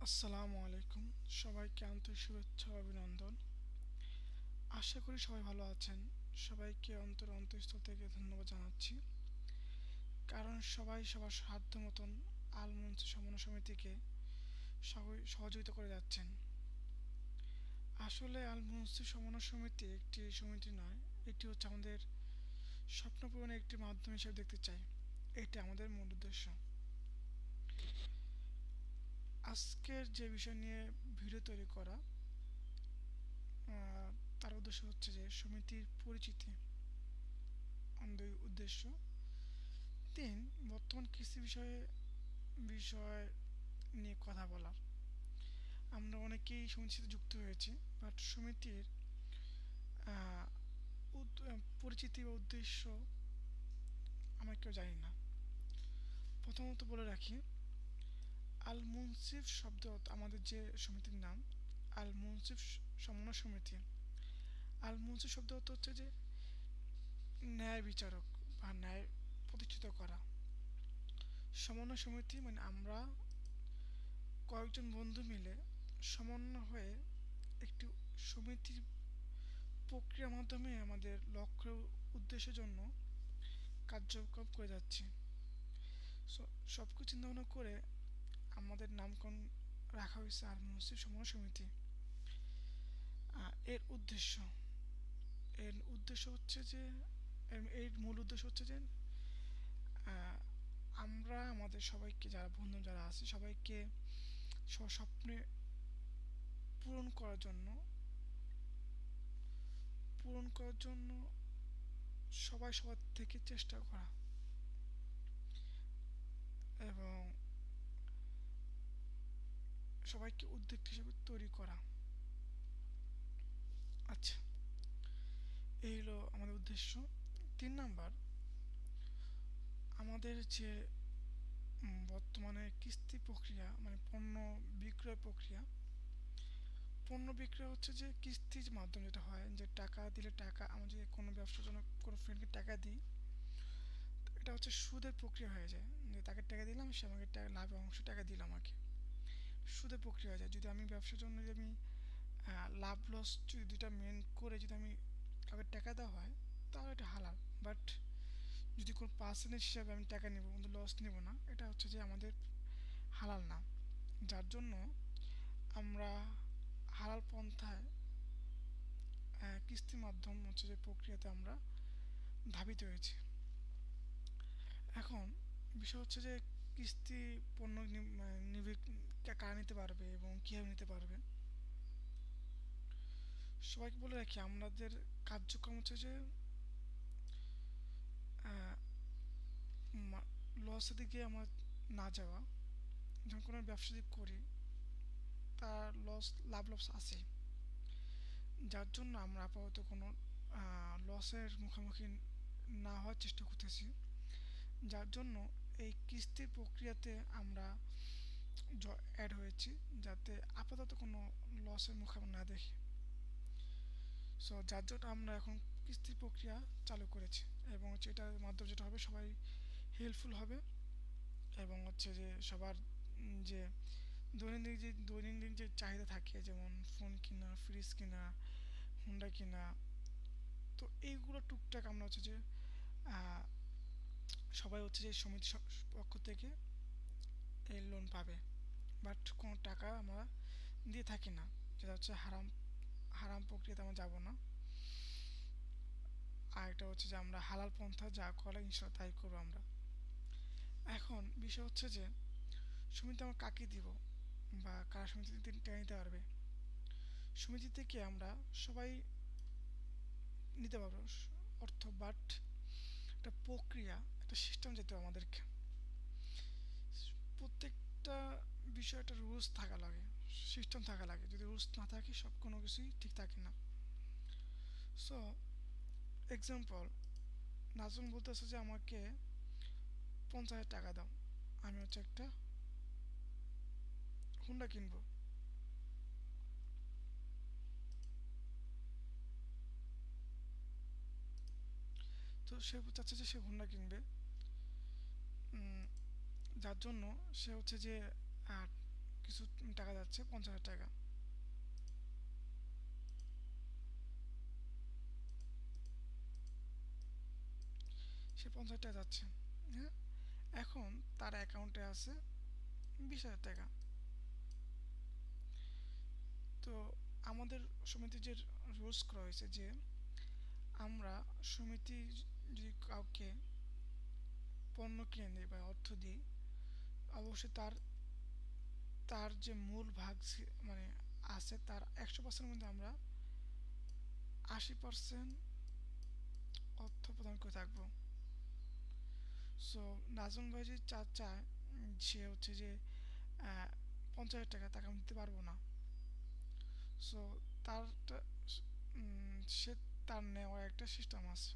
আসসালামু আলাইকুম। সবাইকে আন্তরিক শুভেচ্ছা ও অভিনন্দন। আশা করি সবাই ভালো আছেন। সবাইকে অন্তঃস্থল থেকে ধন্যবাদ জানাচ্ছি। কারণ সবাই সবার সাধ্য মতন আল মনসুর সমন্বয় সমিতিকে সহযোগিতা করে যাচ্ছেন। আসলে আল মনসুর সমন্বয় সমিতি একটি সমিতি নয়, এটি হচ্ছে আমাদের স্বপ্ন পূরণের একটি মাধ্যম হিসেবে দেখতে চাই। এটি আমাদের মূল উদ্দেশ্য। আজকের যে বিষয় নিয়ে ভিডিও তৈরি করা, তার উদ্দেশ্য হচ্ছে যে সমিতির পরিচিতি। দুই উদ্দেশ্য। ৩, বর্তমান কৃষি বিষয় নিয়ে কথা বলার। আমরা অনেকেই সমিতির সাথে যুক্ত হয়েছি, বাট সমিতির আহ, পরিচিতি বা উদ্দেশ্য আমরা কেউ জানি না। প্রথমত বলে রাখি, আল মুনসিফ শব্দ আমাদের যে সমিতির নাম, আল মুনসিফ সমন্বয় সমিতি। আল মুনসিফ শব্দ অর্থ হচ্ছে যে ন্যায় বিচারক বা ন্যায় প্রতিষ্ঠিত করা। সমন্বয় সমিতি মানে আমরা কয়েকজন বন্ধু মিলে সমন্বয় হয়ে একটি সমিতির প্রক্রিয়ার মাধ্যমে আমাদের লক্ষ্য উদ্দেশ্যের জন্য কার্যক্রম করে যাচ্ছি। সব কিছু চিন্তা ভাবনা করে আমাদের নামকরণ রাখা হয়েছে আর মুসলিম সমন্বয় সমিতি। এর উদ্দেশ্য এর উদ্দেশ্য হচ্ছে যে এর মূল উদ্দেশ্য হচ্ছে যে আহ, আমরা আমাদের সবাইকে যারা বন্ধু যারা আছে সবাইকে স্বপ্নে পূরণ করার জন্য পূরণ করার জন্য সবাই সবার থেকে চেষ্টা করা এবং সবাইকে উদ্যোগ হিসেবে তৈরি করা। আচ্ছা, এই হলো আমাদের উদ্দেশ্য। ৩ নাম্বার, আমাদের যে বর্তমানে কিস্তি প্রক্রিয়া মানে পণ্য বিক্রয় প্রক্রিয়া। পণ্য বিক্রয় হচ্ছে যে কিস্তির মাধ্যমে যেটা হয় যে টাকা দিলে টাকা, আমরা যদি কোনো ব্যবসার জন্য কোনো ফ্রেন্ডকে টাকা দিই, এটা হচ্ছে সুদের প্রক্রিয়া হয়ে যায়। যে তাকে টাকা দিলাম, সে আমাকে লাভের অংশ টাকা দিল আমাকে, সুদের প্রক্রিয়া হয়ে যায়। যদি আমি ব্যবসার জন্য যদি আমি লাভ লস যদি দুটা মেন করে যদি আমি কাউকে টাকা দেওয়া হয়, তাহলে এটা হালাল। বাট যদি কোনো পার্সেন্টেজ হিসাবে আমি টাকা নেবো কিন্তু লস নেব না, এটা হচ্ছে যে আমাদের হালাল না। যার জন্য আমরা হালাল পন্থায় কিস্তির মাধ্যম হচ্ছে যে প্রক্রিয়াতে আমরা ধাবিত হয়েছি। এখন বিষয় হচ্ছে যে কিস্তি পণ্য কারা নিতে পারবে এবং কীভাবে নিতে পারবে। সবাইকে বলে রাখি, আমাদের কার্যক্রম হচ্ছে যে লসের দিকে আমার না যাওয়া। যখন কোনো ব্যবসা যদি করি, তার লাভ লস আছে, যার জন্য আমরা আপাতত কোনো লসের মুখোমুখি না হওয়ার চেষ্টা করতেছি। যার জন্য এই কিস্তির প্রক্রিয়াতে আমরা অ্যাড হয়েছি, যাতে আপাতত কোনো লসের মুখে আমরা না দেখি। যার জন্য আমরা এখন কিস্তির প্রক্রিয়া চালু করেছি এবং হচ্ছে এটার মাধ্যমে যেটা হবে, সবাই হেল্পফুল হবে এবং হচ্ছে যে সবার যে দৈনন্দিন যে চাহিদা থাকে, যেমন ফোন কিনা, ফ্রিজ কিনা, হুন্ডা কিনা, তো এইগুলো টুকটাক আমরা হচ্ছে যে আহ, সবাই হচ্ছে যে সমিতি পক্ষ থেকে এই লোন পাবে। বাট কোনো টাকা আমরা দিয়ে থাকি না, যেটা হচ্ছে হারাম হারাম প্রক্রিয়াতে আমরা যাব না। আর এটা হচ্ছে যে আমরা হালাল পন্থা যা করে ইনশাল্লাহ তাই করবো আমরা। এখন বিষয় হচ্ছে যে সমিতি আমরা কাকে দিব বা কারা সমিতিতে টেনে নিতে পারবে। সমিতি থেকে আমরা সবাই নিতে পারবো অর্থ, বাট একটা প্রক্রিয়া, একটা সিস্টেম যেতে হবে আমাদেরকে। প্রত্যেকটা বিষয়ে একটা রুলস থাকা লাগে, সিস্টেম থাকা লাগে। যদি রুলস না থাকে, সব কোনো কিছুই ঠিক থাকে না। সো এক্সাম্পল, নাজমুল বলতেছে যে আমাকে 50,000 টাকা দাও, আমি হচ্ছে একটা হুন্ডা কিনবো। তো সে চাচ্ছে যে সে হুন্ডা কিনবে, যার জন্য সে হচ্ছে যে কিছু টাকা যাচ্ছে, 50,000 টাকা। সে 50,000 টাকা যাচ্ছে। হ্যাঁ, এখন তার অ্যাকাউন্টে আছে 20,000 টাকা। তো আমাদের সমিতির যে রুলস করা হয়েছে যে আমরা সমিতি যদি কাউকে পণ্য কিনে দিই বা অর্থ দিই, অবশ্যই তার তার যে মূল ভাগ মানে আছে তার 100%-এর মধ্যে আমরা 80% অর্থ প্রদান করে থাকবো। সো নাজমুল ভাই যদি চায় সে হচ্ছে যে 50,000 টাকা, তাকে আমি দিতে পারবো না। সো তার সে তার নেওয়ার একটা সিস্টেম আছে।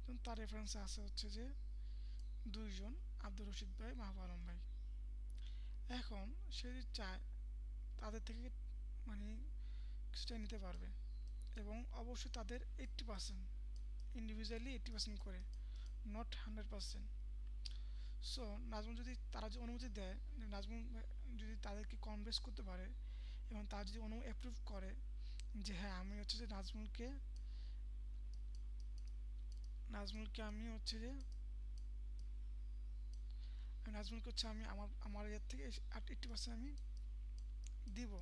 যেমন তার রেফারেন্সে আছে হচ্ছে যে দুইজন, আব্দুর রশিদ ভাই, মাহবুব আলম ভাই। এখন সে যদি চায় তাদের থেকে মানে কিছুটা নিতে পারবে, এবং অবশ্যই তাদের 80%, ইন্ডিভিজুয়ালি 80% করে, নট 100%। সো নাজমুল যদি তারা যদি অনুমতি দেয়, নাজমুল যদি তাদেরকে কনভিন্স করতে পারে এবং তারা যদি অ্যাপ্রুভ করে যে হ্যাঁ আমি হচ্ছে যে নাজমুলকে আমি হচ্ছে যে নাজমুলকে হচ্ছে আমি আমার আমার ইয়ের থেকে 80% আমি দিব,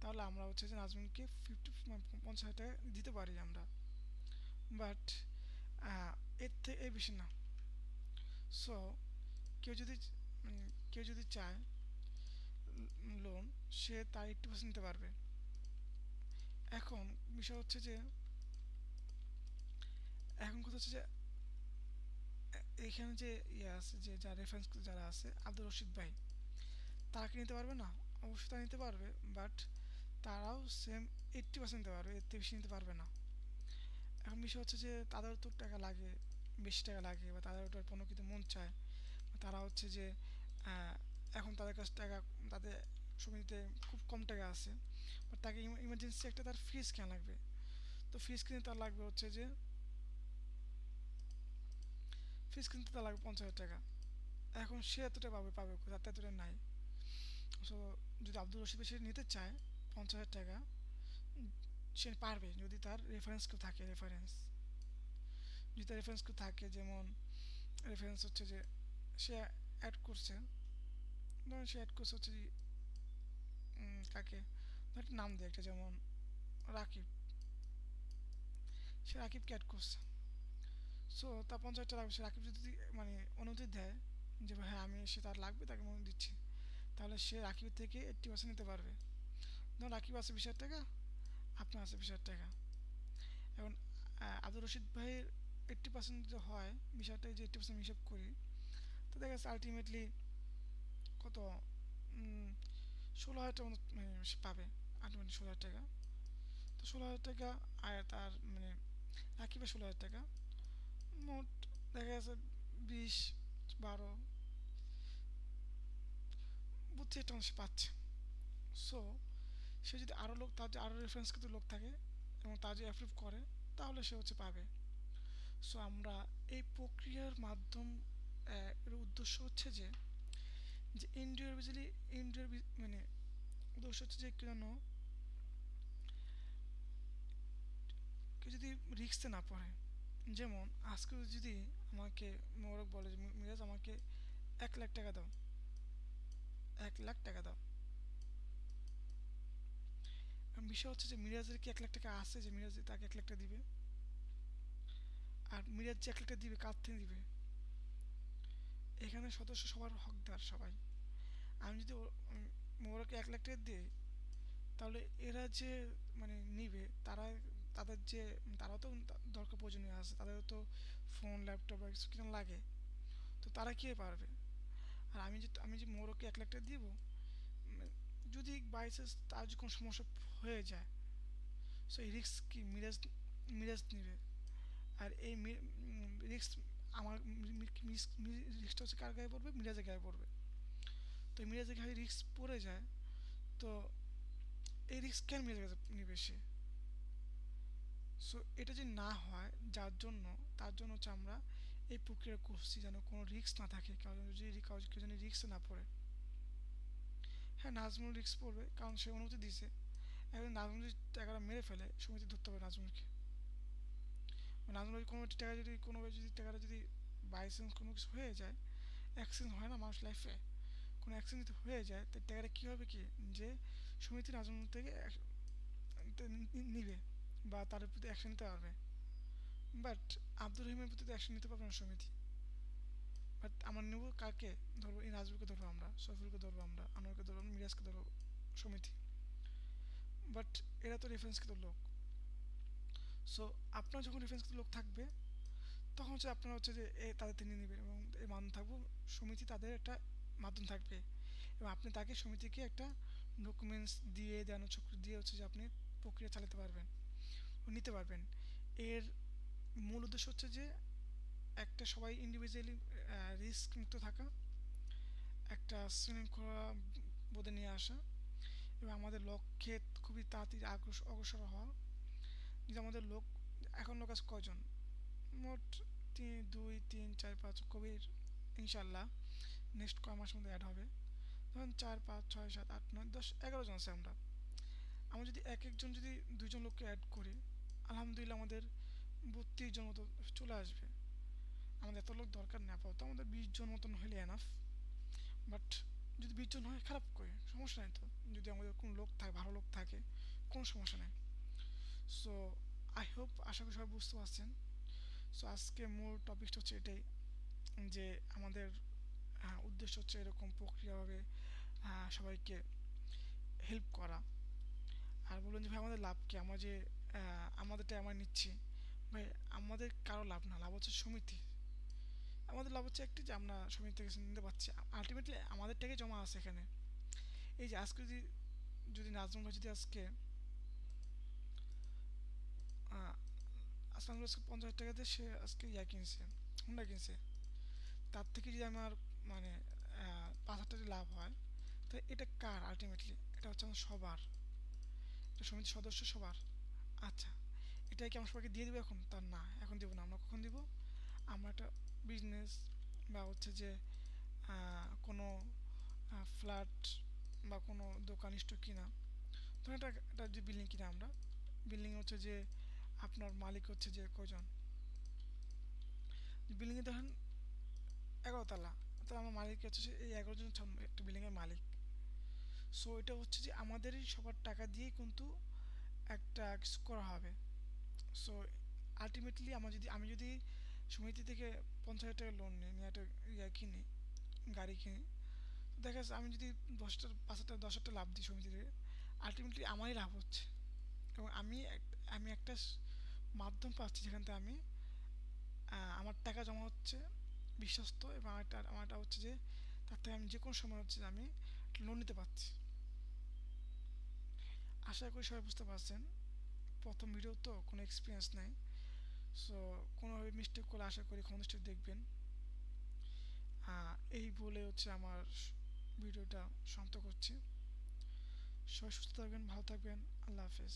তাহলে আমরা হচ্ছে যে নাজমুলকে 50,000 টাকা দিতে পারি আমরা। বাট এর থেকে এর বেশি না। সো কেউ যদি কেউ যদি চায় লোন, সে তার 80% নিতে পারবে। এখন বিষয় হচ্ছে যে এখন কথা হচ্ছে যে এইখানে যে ইয়ে আছে, যে যার রেফারেন্স যারা আছে আব্দুর রশিদ ভাই, তারা কি নিতে পারবে না? অবশ্যই তারা নিতে পারবে, বাট তারাও সেম 80% নিতে পারবে, এর থেকে বেশি নিতে পারবে না। এখন বিষয় হচ্ছে যে তাদের তো টাকা লাগে, বেশি টাকা লাগে, বা তাদের ওটার পণ্য কিনতে মন চায়, তারা হচ্ছে যে এখন তাদের কাছে টাকা, তাদের সমিতিতে খুব কম টাকা আছে, বাট তাকে ইমার্জেন্সি একটা তার ফিজ কেনা লাগবে। তো তার লাগবে হচ্ছে যে ফিজ কিনতে তার লাগবে 50,000 টাকা। এখন সে এতটা পাবে পাবে কোথায়? তার এতটা নাই। সো যদি আব্দুল রশিদ সে নিতে চায় 50,000 টাকা, সে পারবে যদি তার রেফারেন্স কেউ থাকে। যদি তার রেফারেন্স কেউ থাকে, যেমন রেফারেন্স হচ্ছে যে সে অ্যাড করছে, ধরুন সে অ্যাড করছে হচ্ছে যে কাকে একটা নাম দিয়ে একটা, যেমন রাকিব, সে রাকিবকে অ্যাড করছে। সো তার 50,000 টাকা লাগবে। সে রাকিব যদি মানে অনুমতি দেয় যে হ্যাঁ আমি সে তার লাগবে, তাকে মনে দিচ্ছি, তাহলে সে রাকিব থেকে 80% নিতে পারবে। ধরুন রাকিব আছে 20,000 টাকা, আপনার আছে 20,000 টাকা। এখন আব্দুর রশিদ ভাইয়ের 80% যে হয়, 20,000 টাকা যে 80% হিসাব করি, তো দেখা যাচ্ছে আলটিমেটলি কত 16,000 টাকা মতো সে পাবে। আলটিমেটলি 16,000 টাকা। তো 16,000 টাকা, আর তার মানে রাকিবের 16,000 টাকা, মোট দেখা যাচ্ছে 20, 12, 32 সে পাচ্ছে। সো সে যদি আরও লোক, তার যে আরও রেফারেন্স কিন্তু লোক থাকে এবং তার যে অ্যাপ্রুভ করে, তাহলে সে হচ্ছে পাবে। সো আমরা এই প্রক্রিয়ার মাধ্যম এর উদ্দেশ্য হচ্ছে যে যে ইন্ডিভিজুয়ালি মানে উদ্দেশ্য হচ্ছে যে কেন কেউ যদি রিস্কে না পড়ে। যেমন আজকে যদি আমাকে মোবারক বলে যে মিরাজ আমাকে 1,00,000 টাকা দাও, 1,00,000 টাকা দাও। কারণ বিষয় হচ্ছে যে মিরাজের কি 1,00,000 টাকা আছে যে মিরাজ তাকে 1,00,000 টাকা দিবে? আর মিরাজ যে 1,00,000 টাকা দিবে, কার থেকে দিবে? এখানে সদস্য সবার হকদার সবাই। আমি যদি মোবারককে 1,00,000 টাকা দিই, তাহলে এরা যে মানে নিবে, তাদের যে তারাও তো দরকার প্রয়োজনীয় আছে, তাদেরও তো ফোন ল্যাপটপ বা কিছু কিনা লাগে। তো তারা কে পারবে? আর আমি যে মোবারককে 1,00,000 টাকা দিব, যদি বাই চান্স তার যদি কোনো সমস্যা হয়ে যায়, সো এই রিস্ক কি মিরাজ নিবে। আর এই রিস্ক আমার রিস্কটা হচ্ছে কার গায়ে পড়বে? মিরাজের গায়ে পড়বে। তো মিরাজের গায়ে রিস্ক পড়ে যায়, তো এই রিস্ক কেন মিরাজের কাছে নিবে সে? সো এটা যদি না হয়, তার জন্য হচ্ছে আমরা এই প্রক্রিয়া করছি, যেন কোনো রিস্ক না থাকে, কেউ যেন রিস্ক না পড়ে। হ্যাঁ, নাজমুল রিস্ক পড়বে, কারণ সে অনুমতি দিয়েছে। এখন নাজমুল যদি টাকাটা মেরে ফেলে, সমিতি ধরতে হবে নাজমুলকে। নাজমুল যদি কোনো টাকা যদি কোনোভাবে যদি টাকাটা যদি বাই চান্স কোনো কিছু হয়ে যায়, অ্যাক্সিডেন্ট হয় না মানুষ লাইফে, কোনো অ্যাক্সিডেন্ট যদি হয়ে যায়, তো টাকাটা কী হবে কি, যে সমিতি নাজমুল থেকে নিবে বা তার প্রতি অ্যাকশন নিতে পারবে। বাট আব্দুর রহিমের প্রতি তো অ্যাকশন নিতে পারবে না সমিতি। বাট আমরা নেব কাকে, ধরবো এই নাজমুলকে ধরবো আমরা, সফিরকে ধরবো আমরা, আনোয়ারকে ধরবো, মিরাজকে ধরবো সমিতি। বাট এরা তো রেফারেন্সকৃত লোক। সো আপনার যখন রেফারেন্সকৃত লোক থাকবে, তখন হচ্ছে আপনারা হচ্ছে যে তাদের তিনি নেবেন এবং এই মাধ্যম থাকবো সমিতি, তাদের একটা মাধ্যম থাকবে এবং আপনি তাকে সমিতিকে একটা ডকুমেন্টস দিয়ে দেওয়ানো চক্র দিয়ে হচ্ছে যে আপনি প্রক্রিয়া চালাতে পারবেন ও নিতে পারবেন। এর মূল উদ্দেশ্য হচ্ছে যে একটা সবাই ইন্ডিভিজুয়ালি রিস্ক মুক্ত থাকা, একটা শৃঙ্খলা বোধে নিয়ে আসা এবং আমাদের লক্ষ্যে খুবই তাড়াতাড়ি অগ্রসর হওয়া। যে আমাদের লোক, এখন লোক আছে কয়জন, মোট 2 3 4 5 কবির ইনশাল্লাহ নেক্সট কয় মাসের মধ্যে অ্যাড হবে। ধরুন 4 5 6 7 8 9 10 11 জন আছে আমরা। আমরা যদি এক একজন যদি 2 জন লোককে অ্যাড করি, আলহামদুলিল্লাহ আমাদের 32 জন মতো চলে আসবে। আমাদের এত লোক দরকার নেই আপাতত, আমাদের 20 জন মতন হলে এনাফ। বাট যদি 20 জন হয় খারাপ করে সমস্যা নেই তো, যদি আমাদের কোনো লোক থাকে, ভালো লোক থাকে, কোনো সমস্যা নেই। সো আই হোপ, আশা করি সবাই বুঝতে পারছেন। সো আজকে মূল টপিকটা হচ্ছে এটাই, যে আমাদের উদ্দেশ্য হচ্ছে এরকম প্রক্রিয়াভাবে সবাইকে হেল্প করা। আর বলুন যে ভাই আমাদের লাভ কি, আমরা যে আমাদেরটা আমরা নিচ্ছি, ভাই আমাদের কারো লাভ না, লাভ হচ্ছে সমিতি। আমাদের লাভ হচ্ছে একটি, যে আমরা সমিতি থেকে নিতে পারছি, আলটিমেটলি আমাদেরটাকে জমা আছে এখানে। এই যে আজকে যদি যদি নাজমুল ভাই যদি আজকে আসলাম আজকে 50,000 টাকা দিয়ে সে আজকে কিনছে, হুন্ডা কিনছে, তার থেকে যদি আমার মানে 5,000 টাকা লাভ হয়, তো এটা কার আলটিমেটলি, এটা হচ্ছে আমার সবার, এটা সমিতির সদস্য সবার। আচ্ছা, এটা কি আমরা সবাইকে দিয়ে দেবো এখন, তার না, এখন দেবো না। আমরা কখন দিব, আমরা একটা বিজনেস বা হচ্ছে যে কোনো ফ্ল্যাট বা কোনো দোকান স্টোর কিনা, ধরুন একটা একটা যে বিল্ডিং কিনা আমরা, বিল্ডিং হচ্ছে যে আপনার মালিক হচ্ছে যে কয়জন, বিল্ডিংয়ে ধরেন 11 তলা, তো আমার মালিক হচ্ছে এই 11 জন একটা বিল্ডিংয়ের মালিক। সো এটা হচ্ছে যে আমাদেরই সবার টাকা দিয়েই কিন্তু একটা কিছু করা হবে। সো আলটিমেটলি আমি যদি সমিতি থেকে 50,000 টাকা লোন নিই, নিয়ে একটা কিনি, গাড়ি কিনি, দেখা যাচ্ছে আমি যদি 5,000 10,000 লাভ দিই সমিতি থেকে, আলটিমেটলি আমারই লাভ হচ্ছে এবং আমি একটা মাধ্যম পাচ্ছি যেখান থেকে আমি আমার টাকা জমা হচ্ছে বিশ্বস্ত, এবং আমারটা হচ্ছে যে তার থেকে আমি যে কোনো সময় হচ্ছে যে আমি লোন নিতে পারছি। আশা করি সবাই বুঝতে পারছেন। প্রথম ভিডিও তো, কোনো এক্সপিরিয়েন্স নাই। সো কোনোভাবে মিস্টেক করলে আশা করি ক্ষমা দৃষ্টিতে দেখবেন। এই বলে হচ্ছে আমার ভিডিওটা সমাপ্ত করছি। সবাই সুস্থ থাকবেন, ভালো থাকবেন, আল্লাহ হাফেজ।